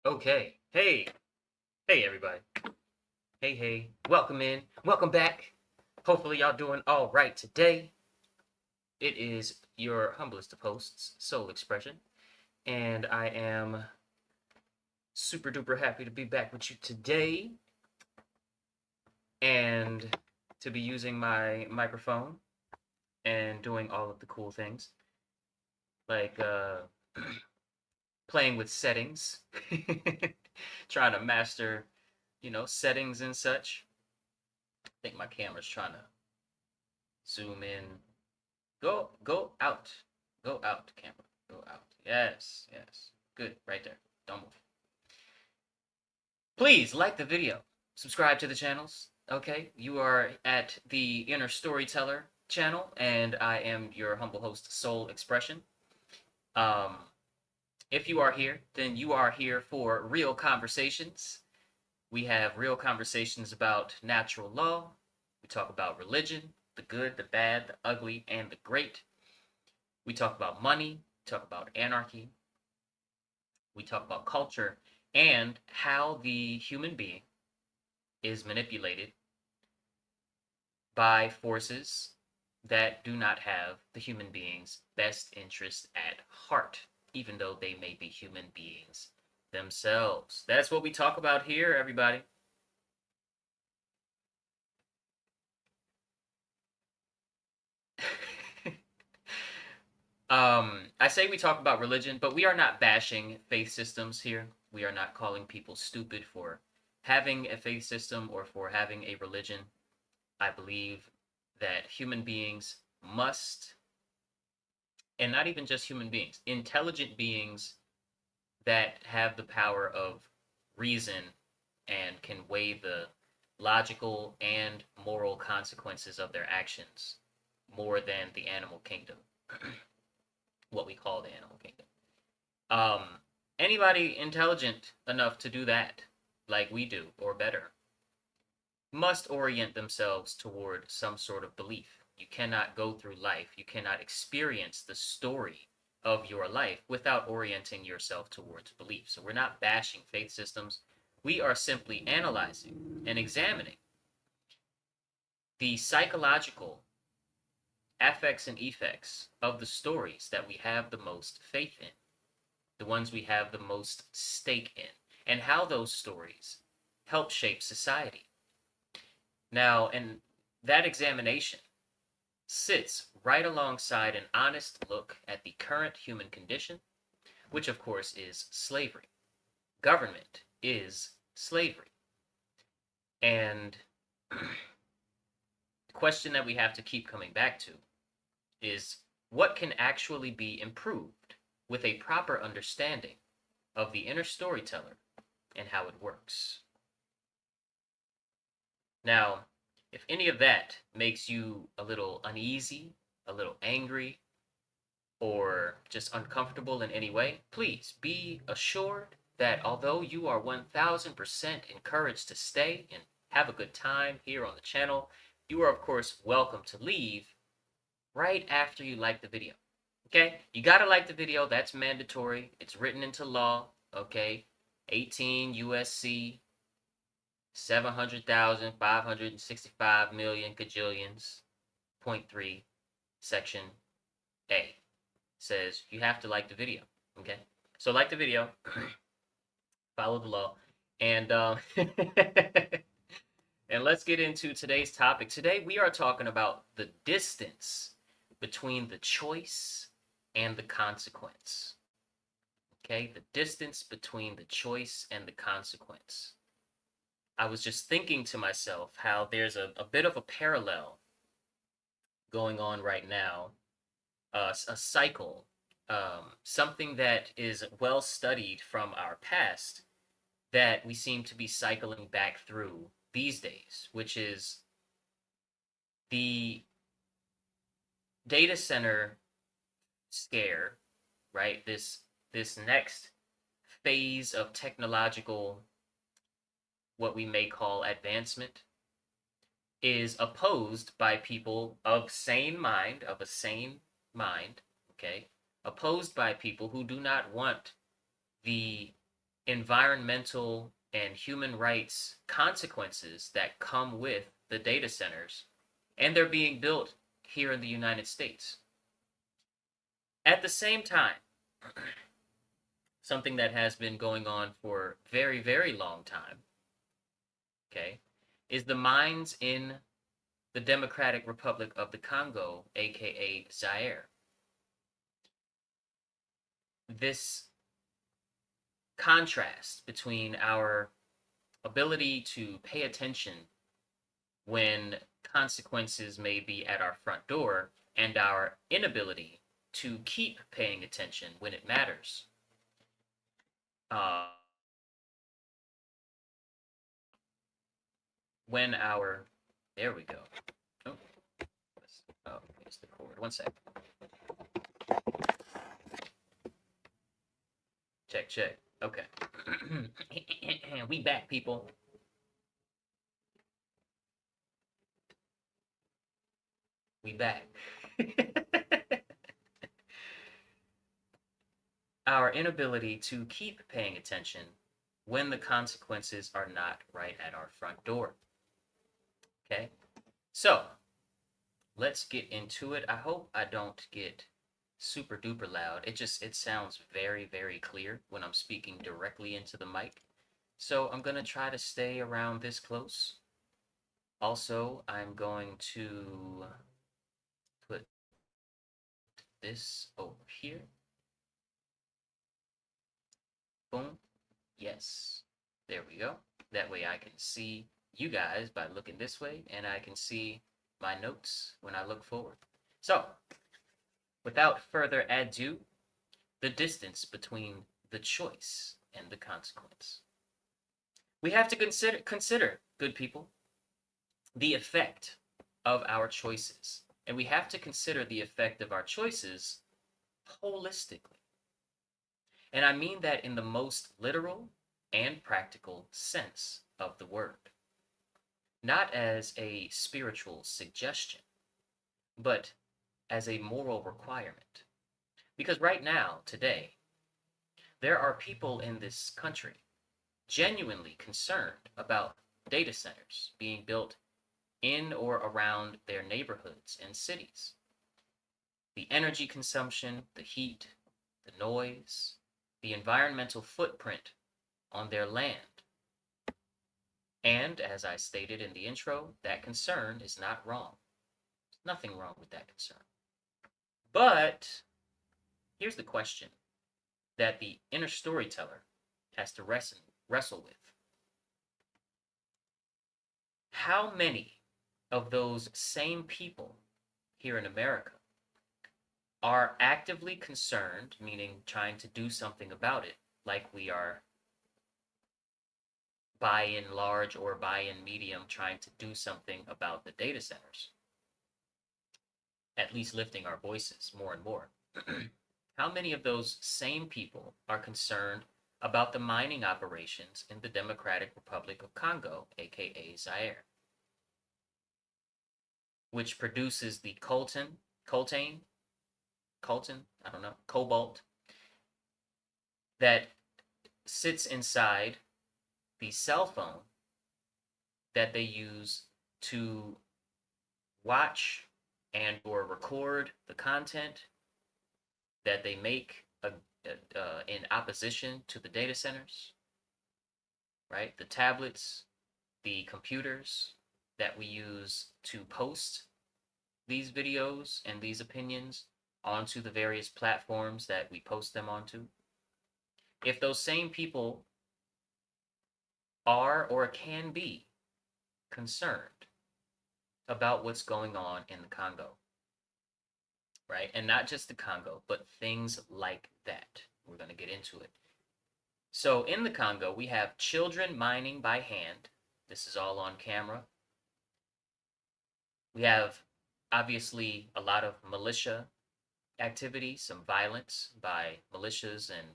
Okay. Hey, everybody. Hey. Welcome in. Welcome back. Hopefully, y'all doing all right today. It is your humblest of hosts, Soul Expression, and I am super duper happy to be back with you today and to be using my microphone and doing all of the cool things like playing with settings, trying to master, settings and such. I think my camera's trying to zoom in. Go out. Go out, camera. Go out. Yes. Good, right there. Don't move. Please like the video. Subscribe to the channels. Okay, you are at the Inner Storyteller channel, and I am your humble host, Soul Expression. Um, if you are here, then you are here for real conversations. We have real conversations about natural law. We talk about religion, the good, the bad, the ugly, and the great. We talk about money, we talk about anarchy, we talk about culture, and how the human being is manipulated by forces that do not have the human being's best interest at heart, even though they may be human beings themselves. That's what we talk about here, everybody. I say we talk about religion, but we are not bashing faith systems here. We are not calling people stupid for having a faith system or for having a religion. I believe that human beings must, and not even just human beings, intelligent beings that have the power of reason and can weigh the logical and moral consequences of their actions more than the animal kingdom, what we call the animal kingdom. Um, Anybody intelligent enough to do that, like we do, or better, must orient themselves toward some sort of belief. You cannot go through life, you cannot experience the story of your life without orienting yourself towards belief. So we're not bashing faith systems. We are simply analyzing and examining the psychological affects and effects of the stories that we have the most faith in, the ones we have the most stake in, and how those stories help shape society. Now, and that examination sits right alongside an honest look at the current human condition, which of course is slavery. Government is slavery. And the question that we have to keep coming back to is what can actually be improved with a proper understanding of the inner storyteller and how it works. Now, if any of that makes you a little uneasy, a little angry, or just uncomfortable in any way, please be assured that although you are 1000% encouraged to stay and have a good time here on the channel, you are, of course, welcome to leave right after you like the video. Okay? You gotta like the video. That's mandatory. It's written into law. Okay? 18 USC 700,565 million gajillions, point 3, section A says you have to like the video. Okay? So like the video, follow the law, and and let's get into today's topic. Today we are talking about the distance between the choice and the consequence. Okay, the distance between the choice and the consequence. I was just thinking to myself how there's a bit of a parallel going on right now, a cycle, something that is well studied from our past that we seem to be cycling back through these days, which is the data center scare, right? This next phase of technological, what we may call advancement, is opposed by people of sane mind, of a sane mind, okay? Opposed by people who do not want the environmental and human rights consequences that come with the data centers, and they're being built here in the United States. At the same time, something that has been going on for very, very long time, okay, is the mines in the Democratic Republic of the Congo, aka Zaire. This contrast between our ability to pay attention when consequences may be at our front door and our inability to keep paying attention when it matters. When our, there we go. Oh, here's the cord. One sec. Check, check. Okay. We back, people. We back. Our inability to keep paying attention when the consequences are not right at our front door. Okay? So, let's get into it. I hope I don't get super duper loud. It sounds very, very clear when I'm speaking directly into the mic. So I'm going to try to stay around this close. Also, I'm going to put this over here. Boom. Yes. There we go. That way I can see you guys by looking this way, and I can see my notes when I look forward. So, without further ado, the distance between the choice and the consequence. We have to consider, good people, the effect of our choices. And we have to consider the effect of our choices holistically. And I mean that in the most literal and practical sense of the word. Not as a spiritual suggestion, but as a moral requirement. Because right now, today, there are people in this country genuinely concerned about data centers being built in or around their neighborhoods and cities. The energy consumption, the heat, the noise, the environmental footprint on their land. And as I stated in the intro, that concern is not wrong. There's nothing wrong with that concern. But here's the question that the inner storyteller has to wrestle with. How many of those same people here in America are actively concerned, meaning trying to do something about it, like we are by and large or by and medium trying to do something about the data centers, at least lifting our voices more and more. How many of those same people are concerned about the mining operations in the Democratic Republic of Congo, aka Zaire, which produces the coltan, I don't know, cobalt, that sits inside the cell phone that they use to watch and or record the content that they make in opposition to the data centers, right? The tablets, the computers that we use to post these videos and these opinions onto the various platforms that we post them onto. If those same people are or can be concerned about what's going on in the Congo, right? And not just the Congo, but things like that. We're going to get into it. So in the Congo, we have children mining by hand. This is all on camera. We have, obviously, a lot of militia activity, some violence by militias and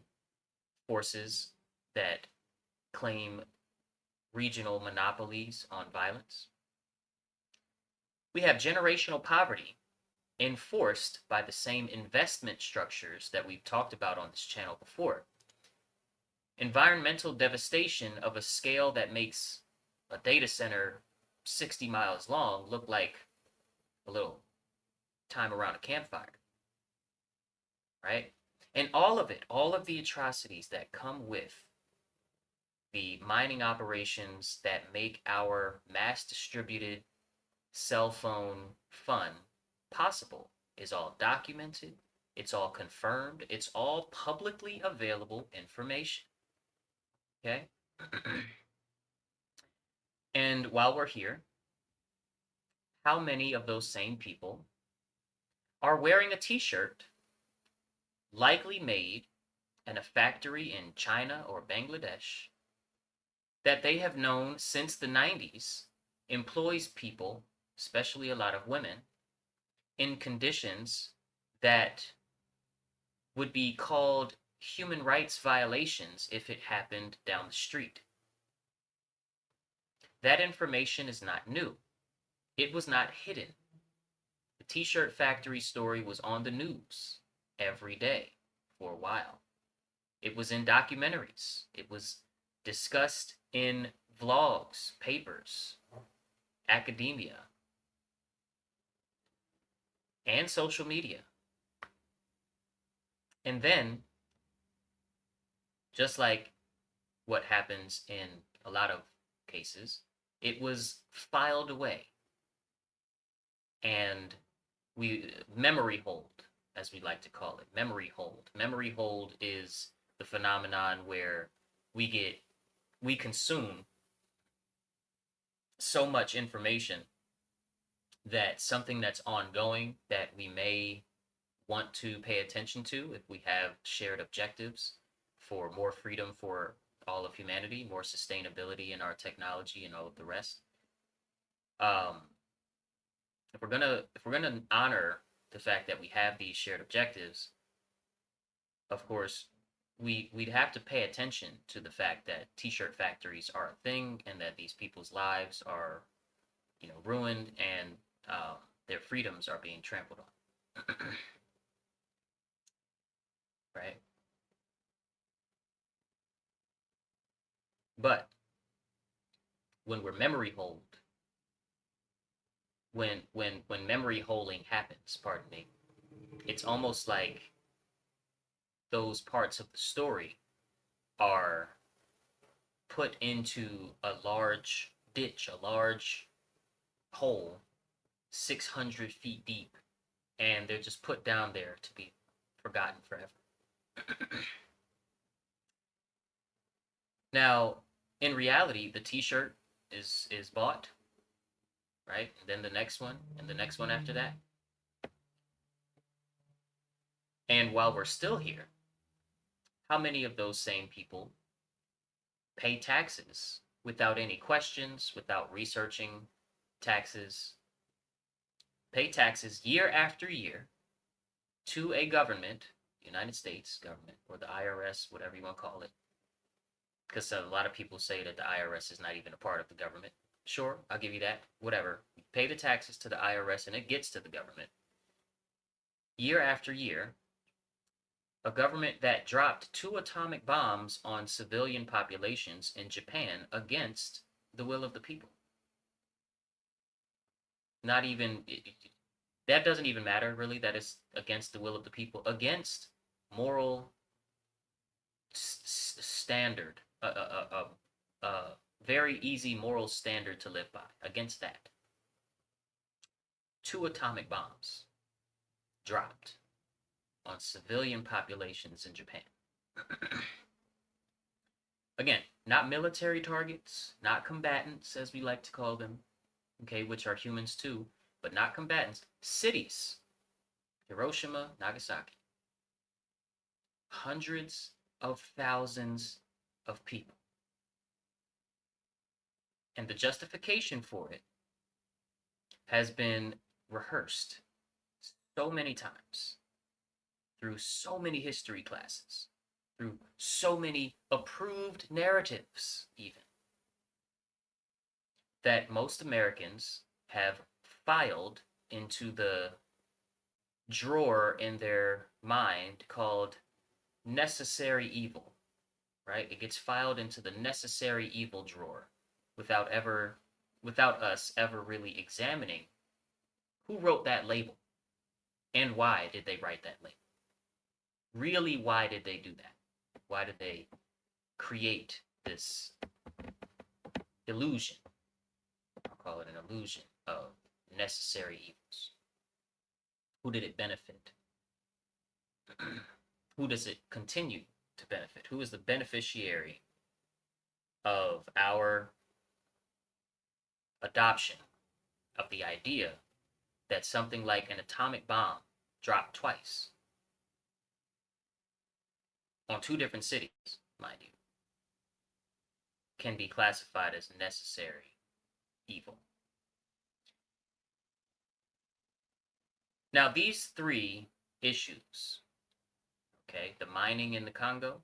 forces that claim regional monopolies on violence. We have generational poverty enforced by the same investment structures that we've talked about on this channel before. environmental devastation of a scale that makes a data center 60 miles long look like a little time around a campfire, right? And all of it, all of the atrocities that come with the mining operations that make our mass distributed cell phone fun possible is all documented, it's all confirmed, it's all publicly available information. Okay? And while we're here, how many of those same people are wearing a t-shirt likely made in a factory in China or Bangladesh that they have known since the 90s employs people, especially a lot of women, in conditions that would be called human rights violations if it happened down the street? That information is not new. It was not hidden. The t-shirt factory story was on the news every day for a while. It was in documentaries. It was discussed in vlogs, papers, academia, and social media. And then, just like what happens in a lot of cases, it was filed away. And we memory hold, as we like to call it, memory hold. Memory hold is the phenomenon where we consume so much information that something that's ongoing that we may want to pay attention to if we have shared objectives for more freedom for all of humanity, more sustainability in our technology and all of the rest. If we're gonna honor the fact that we have these shared objectives, of course, we'd have to pay attention to the fact that t-shirt factories are a thing and that these people's lives are, ruined and their freedoms are being trampled on. Right? But when we're memory hold, when memory holding happens, pardon me, it's almost like those parts of the story are put into a large ditch, a large hole, 600 feet deep, and they're just put down there to be forgotten forever. Now, in reality, the t-shirt is bought, right? And then the next one, and the next one after that. And while we're still here, how many of those same people pay taxes without any questions, without researching taxes, pay taxes year after year to a government, United States government, or the IRS, whatever you want to call it, because a lot of people say that the IRS is not even a part of the government. Sure, I'll give you that. Whatever. You pay the taxes to the IRS and it gets to the government. Year after year, a government that dropped 2 atomic bombs on civilian populations in Japan against the will of the people. Not even, that doesn't even matter, really. That is against the will of the people, against moral standard, very easy moral standard to live by, against that. 2 atomic bombs dropped on civilian populations in Japan. Again, not military targets, not combatants, as we like to call them, okay, which are humans too, but not combatants. Cities, Hiroshima, Nagasaki. Hundreds of thousands of people. And the justification for it has been rehearsed so many times through so many history classes, through so many approved narratives, even, that most Americans have filed into the drawer in their mind called necessary evil, right? It gets filed into the necessary evil drawer without us ever really examining who wrote that label and why did they write that label. Really, why did they do that? Why did they create this illusion? I'll call it an illusion of necessary evils. Who did it benefit? Who does it continue to benefit? Who is the beneficiary of our adoption of the idea that something like an atomic bomb dropped twice on two different cities, mind you, can be classified as necessary evil? Now, these three issues, okay, the mining in the Congo,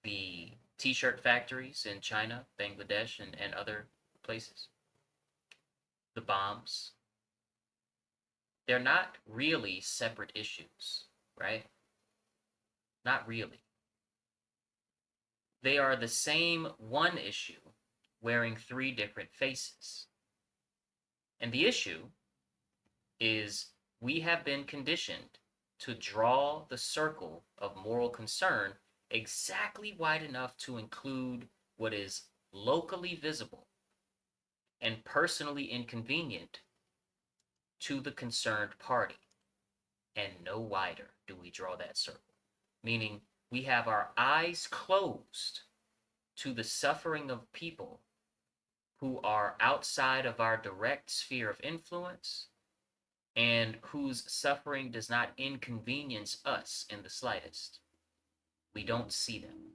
the t-shirt factories in China, Bangladesh, and other places, the bombs, they're not really separate issues, right? Not really. They are the same one issue wearing three different faces. And the issue is we have been conditioned to draw the circle of moral concern exactly wide enough to include what is locally visible and personally inconvenient to the concerned party. And no wider do we draw that circle. Meaning we have our eyes closed to the suffering of people who are outside of our direct sphere of influence and whose suffering does not inconvenience us in the slightest. We don't see them.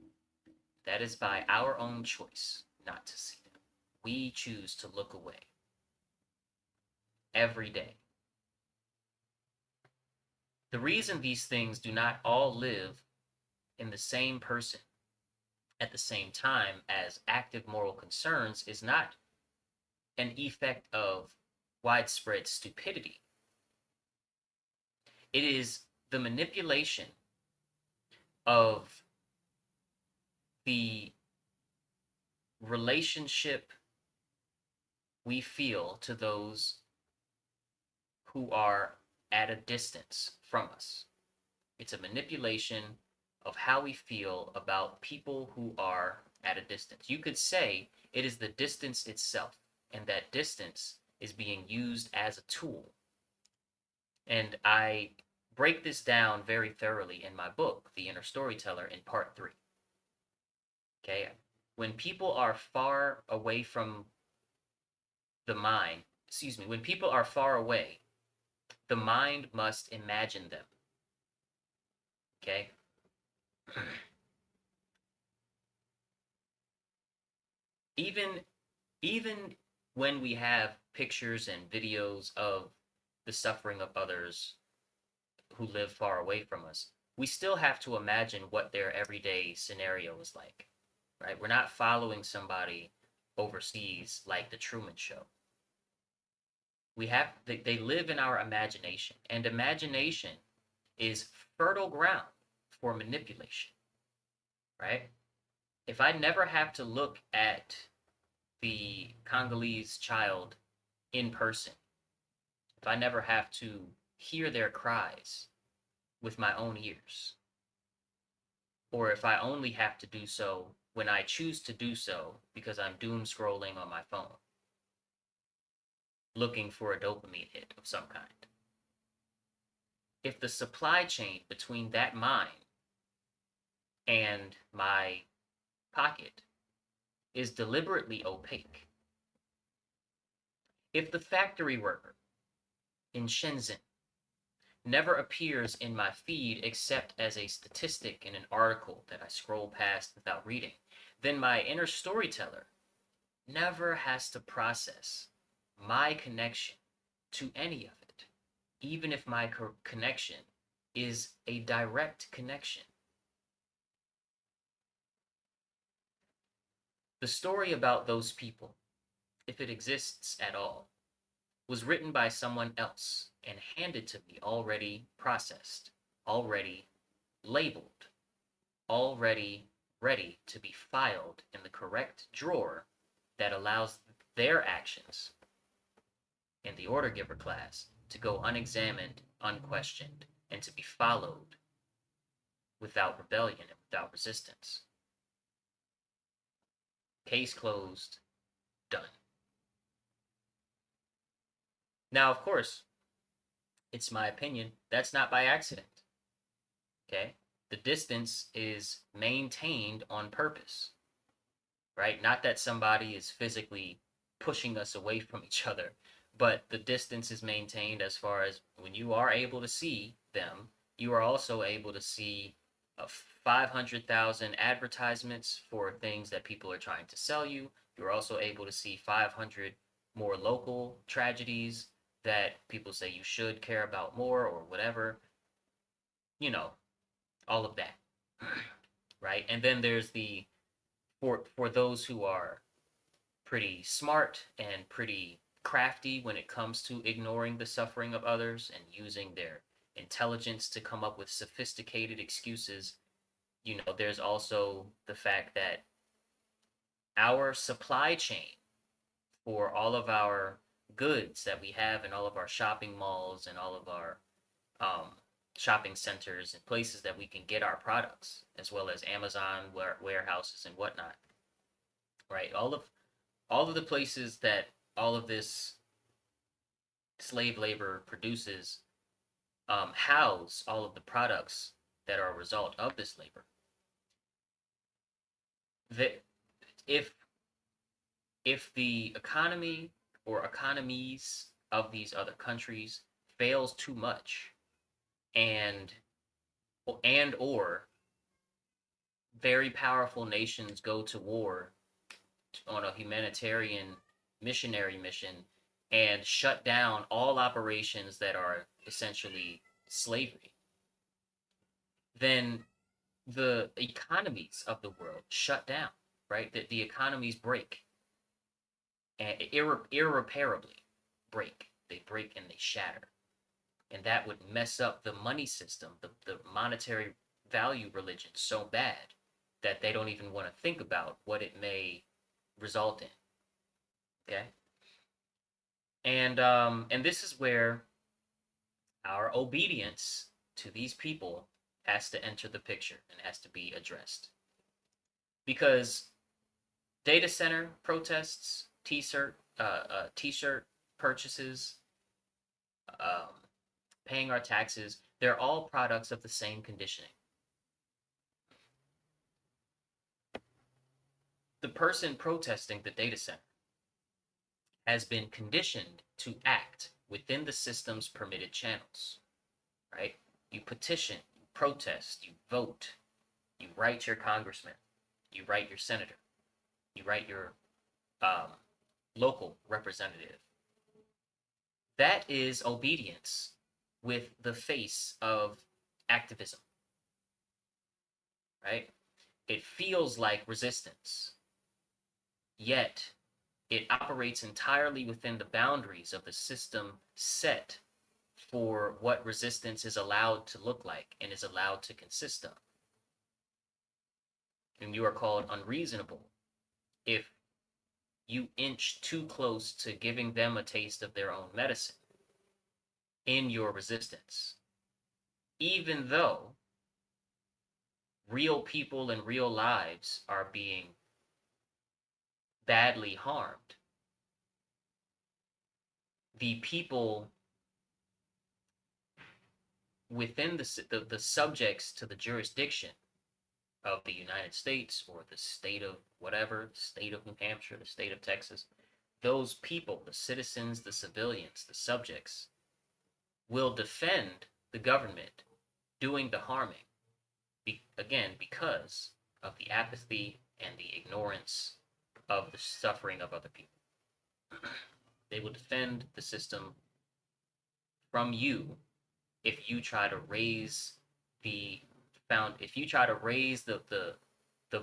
That is by our own choice not to see them. We choose to look away every day. The reason these things do not all live in the same person at the same time as active moral concerns is not an effect of widespread stupidity. It is the manipulation of the relationship we feel to those who are at a distance from us. It's a manipulation of how we feel about people who are at a distance. You could say it is the distance itself, and that distance is being used as a tool. And I break this down very thoroughly in my book, The Inner Storyteller, in part 3. Okay? When people are far away from the mind, when people are far away, the mind must imagine them. Okay? Even when we have pictures and videos of the suffering of others who live far away from us, we still have to imagine what their everyday scenario is like, right? We're not following somebody overseas like the Truman Show. They live in our imagination, and imagination is fertile ground for manipulation, right? If I never have to look at the Congolese child in person, if I never have to hear their cries with my own ears, or if I only have to do so when I choose to do so because I'm doom scrolling on my phone, looking for a dopamine hit of some kind. If the supply chain between that mind and my pocket is deliberately opaque, if the factory worker in Shenzhen never appears in my feed except as a statistic in an article that I scroll past without reading, then my inner storyteller never has to process my connection to any of it, even if my connection is a direct connection. The story about those people, if it exists at all, was written by someone else and handed to me already processed, already labeled. already ready to be filed in the correct drawer that allows their actions in the order giver class to go unexamined, unquestioned, and to be followed without rebellion and without resistance. Case closed, done. Now, of course, it's my opinion, that's not by accident. Okay? The distance is maintained on purpose, right? Not that somebody is physically pushing us away from each other, but the distance is maintained as far as when you are able to see them, you are also able to see 500,000 advertisements for things that people are trying to sell you. You're also able to see 500 more local tragedies that people say you should care about more or whatever. You know, all of that. Right? And then there's the for those who are pretty smart and pretty crafty when it comes to ignoring the suffering of others and using their intelligence to come up with sophisticated excuses. There's also the fact that our supply chain for all of our goods that we have in all of our shopping malls and all of our shopping centers and places that we can get our products, as well as Amazon warehouses and whatnot, right? All of the places that all of this slave labor produces house all of the products that are a result of this labor. That if the economy or economies of these other countries fails too much, and or very powerful nations go to war on a humanitarian missionary mission and shut down all operations that are essentially slavery, then the economies of the world shut down, right? The economies break, and irreparably break. They break and they shatter. And that would mess up the money system, the monetary value religion so bad that they don't even want to think about what it may result in. Okay? And this is where our obedience to these people has to enter the picture and has to be addressed. Because data center protests, t-shirt purchases, paying our taxes, they're all products of the same conditioning. The person protesting the data center has been conditioned to act within the system's permitted channels, right? You petition, you protest, you vote, you write your congressman, you write your senator, you write your local representative. That is obedience with the face of activism, right? It feels like resistance, yet it operates entirely within the boundaries of the system set for what resistance is allowed to look like and is allowed to consist of. And you are called unreasonable if you inch too close to giving them a taste of their own medicine in your resistance, even though real people and real lives are being badly harmed. The people within the subjects to the jurisdiction of the United States or the state of whatever, the state of New Hampshire, the state of Texas, those people, the citizens, the civilians, the subjects, will defend the government doing the harming, again, because of the apathy and the ignorance of the suffering of other people. They will defend the system from you if you try to raise the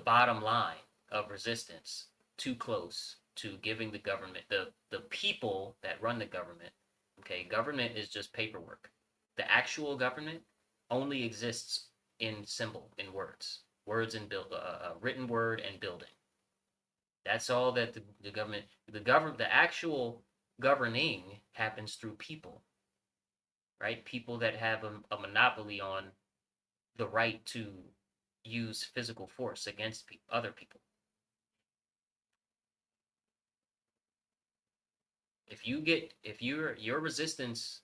bottom line of resistance too close to giving the government, the people that run the government. Okay, government is just paperwork. The actual government only exists in symbol, in words. words and written word and building. That's all that the government, the actual governing happens through people, right? People that have a monopoly on the right to use physical force against other people. If your resistance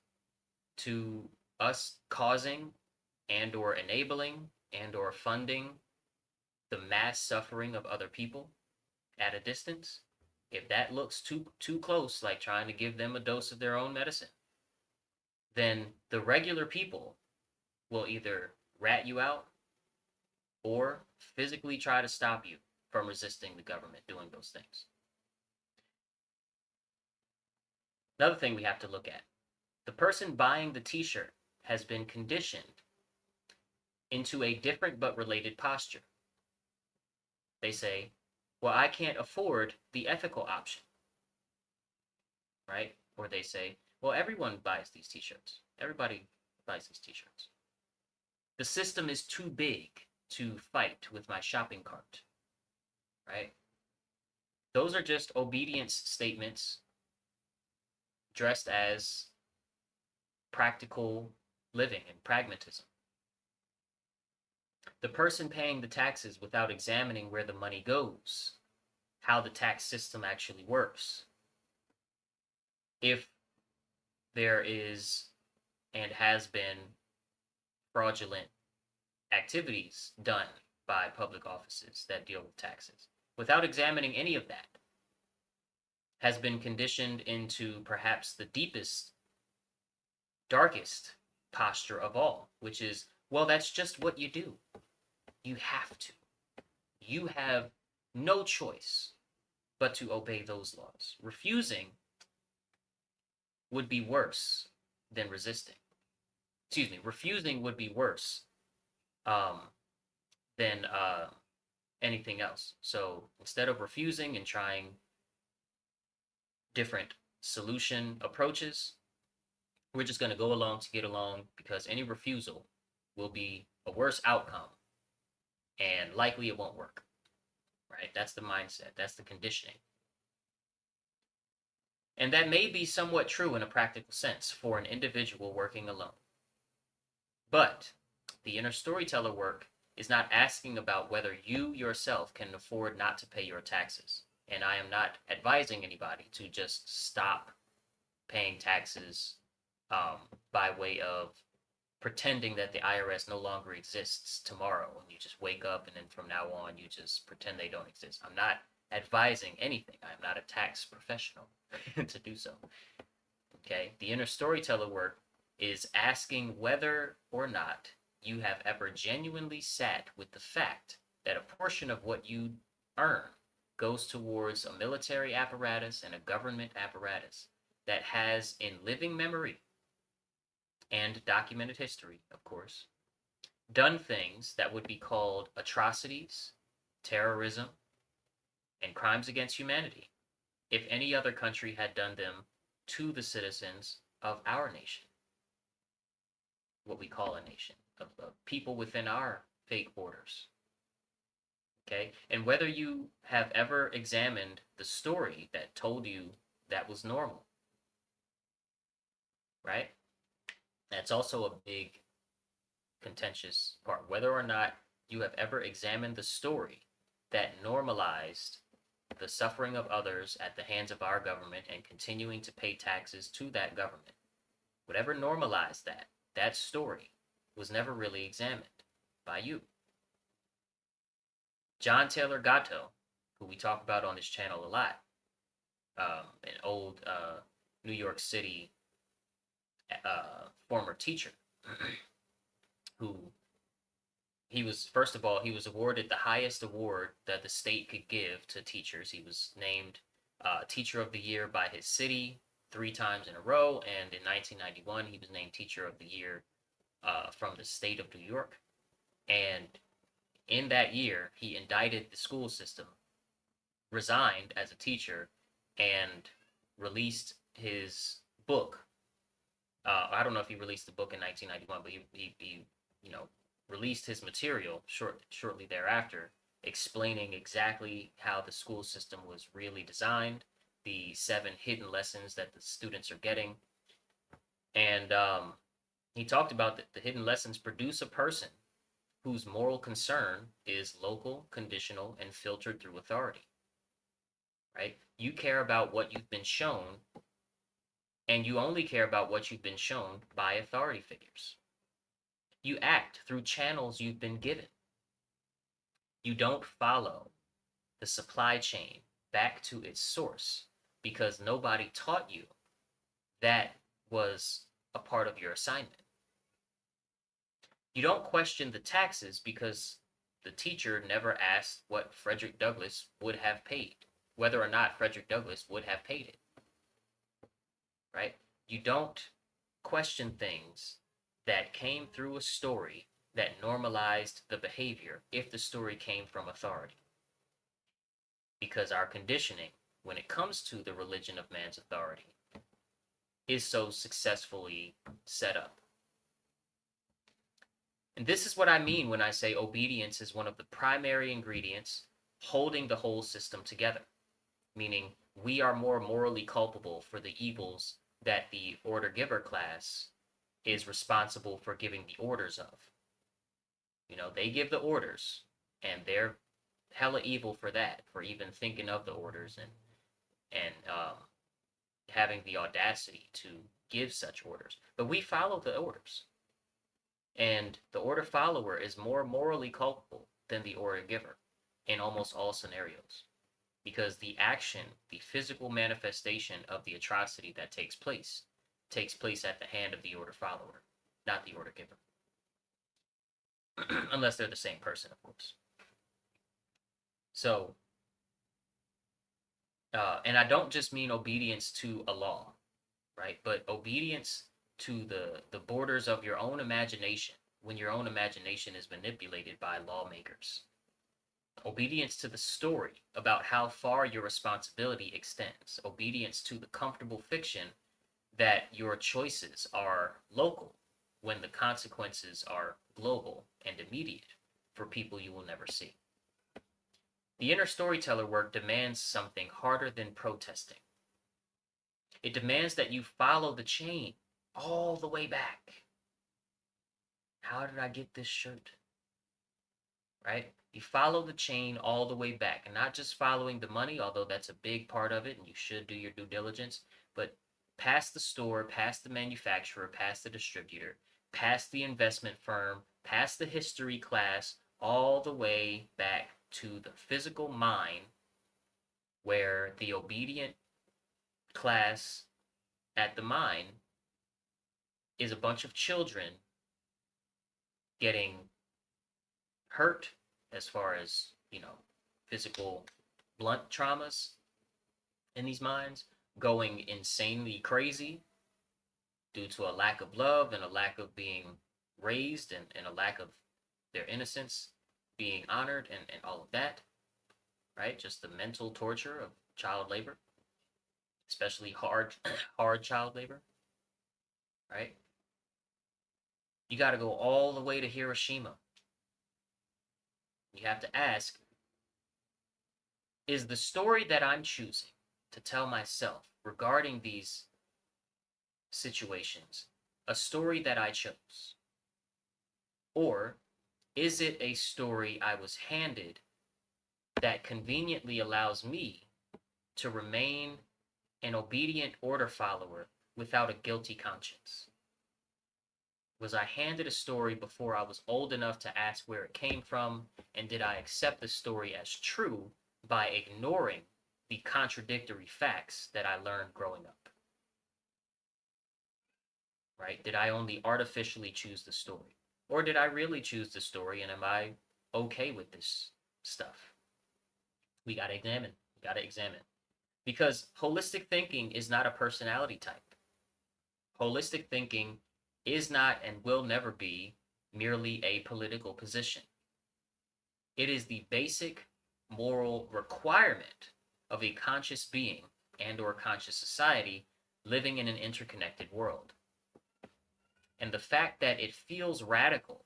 to us causing and or enabling and or funding the mass suffering of other people at a distance, if that looks too close, like trying to give them a dose of their own medicine, then the regular people will either rat you out or physically try to stop you from resisting the government doing those things. Another thing we have to look at, the person buying the t-shirt has been conditioned into a different but related posture. They say, well, I can't afford the ethical option, right? Or they say, well, everyone buys these t-shirts. Everybody buys these t-shirts. The system is too big to fight with my shopping cart, right? Those are just obedience statements dressed as practical living and pragmatism. The person paying the taxes without examining where the money goes, how the tax system actually works. If there is and has been fraudulent activities done by public offices that deal with taxes, without examining any of that, has been conditioned into perhaps the deepest, darkest posture of all, which is, well, that's just what you do. You have to. You have no choice but to obey those laws. Refusing would be worse than resisting. Excuse me, refusing would be worse than anything else. So instead of refusing and trying different solution approaches, we're just going to go along to get along, because any refusal will be a worse outcome and likely it won't work, right? That's the mindset. That's the conditioning. And that may be somewhat true in a practical sense for an individual working alone. But the inner storyteller work is not asking about whether you yourself can afford not to pay your taxes. And I am not advising anybody to just stop paying taxes by way of pretending that the IRS no longer exists tomorrow, and you just wake up and then from now on you just pretend they don't exist. I'm not advising anything. I'm not a tax professional to do so. Okay? The inner storyteller work is asking whether or not you have ever genuinely sat with the fact that a portion of what you earn goes towards a military apparatus and a government apparatus that has, in living memory and documented history, of course, done things that would be called atrocities, terrorism, and crimes against humanity if any other country had done them to the citizens of our nation, what we call a nation, of people within our fake borders. Okay? And whether you have ever examined the story that told you that was normal, right? That's also a big contentious part. Whether or not you have ever examined the story that normalized the suffering of others at the hands of our government and continuing to pay taxes to that government. Whatever normalized that story was never really examined by you. John Taylor Gatto, who we talk about on this channel a lot, an old New York City former teacher, who he was, first of all, he was awarded the highest award that the state could give to teachers. He was named Teacher of the Year by his city 3 times in a row, and in 1991 he was named Teacher of the Year from the state of New York. And in that year, he indicted the school system, resigned as a teacher, and released his book. I don't know if he released the book in 1991, but he released his material shortly thereafter, explaining exactly how the school system was really designed, the 7 hidden lessons that the students are getting, and he talked about that the hidden lessons produce a person whose moral concern is local, conditional, and filtered through authority. Right? You care about what you've been shown, and you only care about what you've been shown by authority figures. You act through channels you've been given. You don't follow the supply chain back to its source because nobody taught you that was a part of your assignment. You don't question the taxes because the teacher never asked what Frederick Douglass would have paid, whether or not Frederick Douglass would have paid it. Right? You don't question things that came through a story that normalized the behavior if the story came from authority. Because our conditioning, when it comes to the religion of man's authority, is so successfully set up. And this is what I mean when I say obedience is one of the primary ingredients holding the whole system together, meaning we are more morally culpable for the evils that the order giver class is responsible for giving the orders of. You know, they give the orders, and they're hella evil for that, for even thinking of the orders and having the audacity to give such orders. But we follow the orders. And the order follower is more morally culpable than the order giver in almost all scenarios. Because the action, the physical manifestation of the atrocity that takes place at the hand of the order follower, not the order giver. Unless they're the same person, of course. So, and I don't just mean obedience to a law, right? But obedience to the borders of your own imagination when your own imagination is manipulated by lawmakers. Obedience to the story about how far your responsibility extends. Obedience to the comfortable fiction that your choices are local when the consequences are global and immediate for people you will never see. The inner storyteller work demands something harder than protesting. It demands that you follow the chain all the way back. How did I get this shirt? Right? You follow the chain all the way back, and not just following the money, although that's a big part of it, and you should do your due diligence, but past the store, past the manufacturer, past the distributor, past the investment firm, past the history class, all the way back to the physical mine where the obedient class at the mine is a bunch of children getting hurt as far as, physical blunt traumas in these mines, going insanely crazy due to a lack of love and a lack of being raised and a lack of their innocence being honored and all of that, right? Just the mental torture of child labor, especially hard child labor, right? You got to go all the way to Hiroshima. You have to ask, is the story that I'm choosing to tell myself regarding these situations a story that I chose? Or is it a story I was handed that conveniently allows me to remain an obedient order follower without a guilty conscience? Was I handed a story before I was old enough to ask where it came from, and did I accept the story as true by ignoring the contradictory facts that I learned growing up? Right? Did I only artificially choose the story? Or did I really choose the story, and am I okay with this stuff? We got to examine. Because holistic thinking is not a personality type. Holistic thinking is not and will never be merely a political position. It is the basic moral requirement of a conscious being and or conscious society living in an interconnected world. And the fact that it feels radical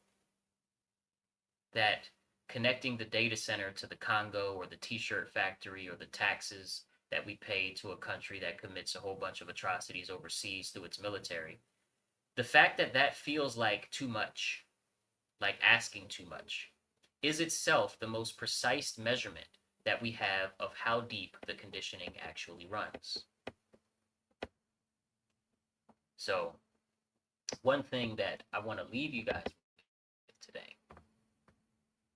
that connecting the data center to the Congo or the t-shirt factory or the taxes that we pay to a country that commits a whole bunch of atrocities overseas through its military, the fact that that feels like too much, like asking too much, is itself the most precise measurement that we have of how deep the conditioning actually runs. So, one thing that I want to leave you guys with today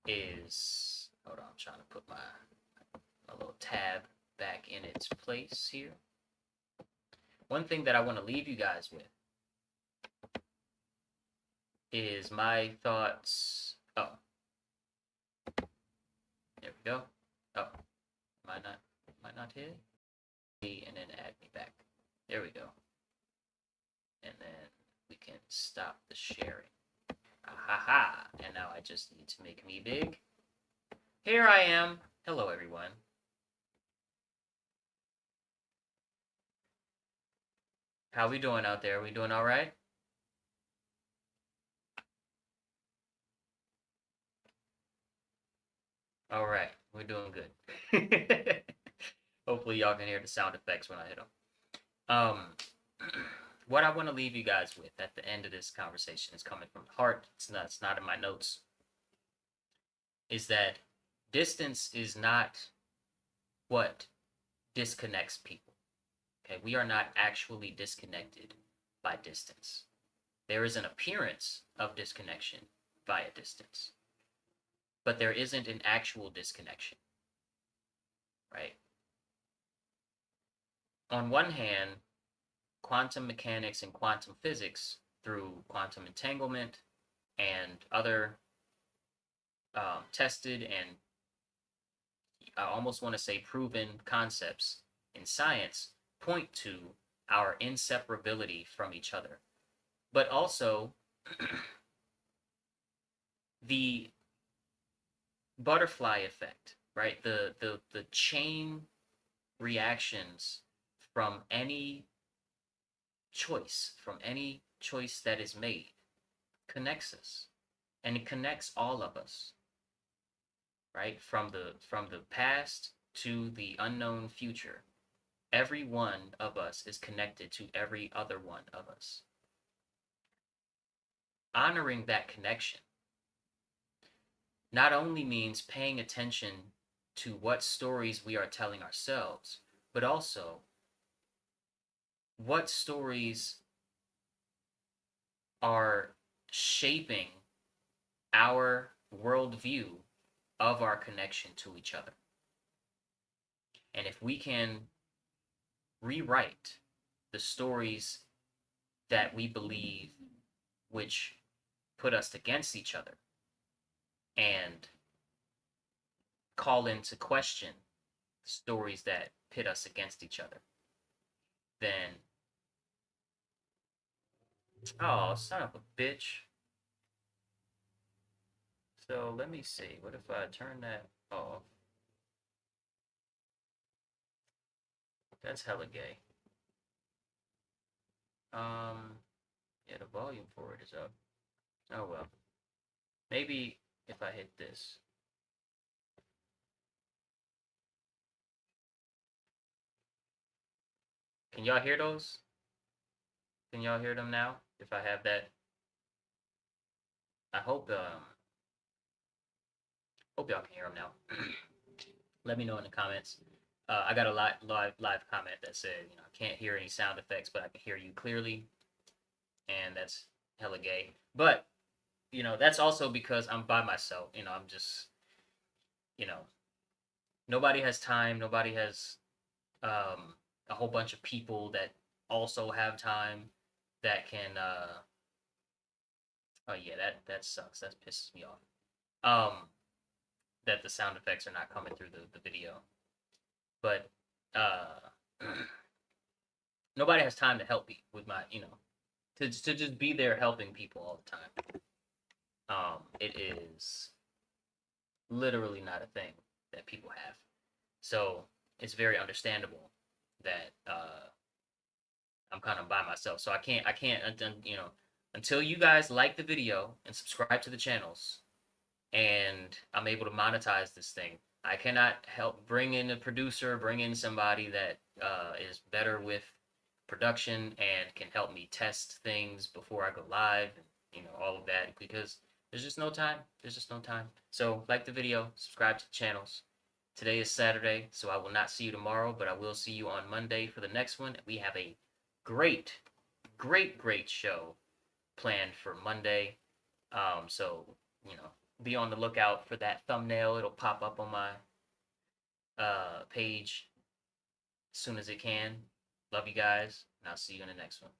is, hold on, I'm trying to put my little tab back in its place here. One thing that I want to leave you guys with is my thoughts. Oh, there we go. Oh, might not hit it, and then add me back. There we go. And then we can stop the sharing. Ahaha! And now I just need to make me big. Here I am. Hello, everyone. How we doing out there? We doing all right? All right, we're doing good. Hopefully, y'all can hear the sound effects when I hit them. What I want to leave you guys with at the end of this conversation is coming from the heart. It's not in my notes. Is that distance is not what disconnects people. Okay, we are not actually disconnected by distance. There is an appearance of disconnection via distance, but there isn't an actual disconnection, right? On one hand, quantum mechanics and quantum physics, through quantum entanglement and other tested and I almost want to say proven concepts in science, point to our inseparability from each other. But also, the butterfly effect, right? The chain reactions from any choice, that is made, connects us, and it connects all of us, right? From the past to the unknown future, every one of us is connected to every other one of us. Honoring that connection not only means paying attention to what stories we are telling ourselves, but also what stories are shaping our worldview of our connection to each other. And if we can rewrite the stories that we believe which put us against each other and call into question stories that pit us against each other, then, oh, son of a bitch. So let me see. What if I turn that off? That's hella gay. Yeah, the volume for it is up. Oh well. Maybe if I hit this. Can y'all hear those? Can y'all hear them now? If I have that, I hope y'all can hear them now. Let me know in the comments. I got a live comment that said, I can't hear any sound effects, but I can hear you clearly, and that's hella gay. But that's also because I'm by myself. I'm just, nobody has time. Nobody has a whole bunch of people that also have time that can. Oh yeah, that sucks. That pisses me off. That the sound effects are not coming through the video. But nobody has time to help me with my, to just be there helping people all the time. It is literally not a thing that people have. So it's very understandable that I'm kind of by myself. So I can't, until you guys like the video and subscribe to the channels, and I'm able to monetize this thing. I cannot help bring in a producer, bring in somebody that is better with production and can help me test things before I go live, and all of that, because there's just no time. There's just no time. So like the video, subscribe to the channels. Today is Saturday, so I will not see you tomorrow, but I will see you on Monday for the next one. We have a great, great show planned for Monday. So be on the lookout for that thumbnail. It'll pop up on my page as soon as it can. Love you guys, and I'll see you in the next one.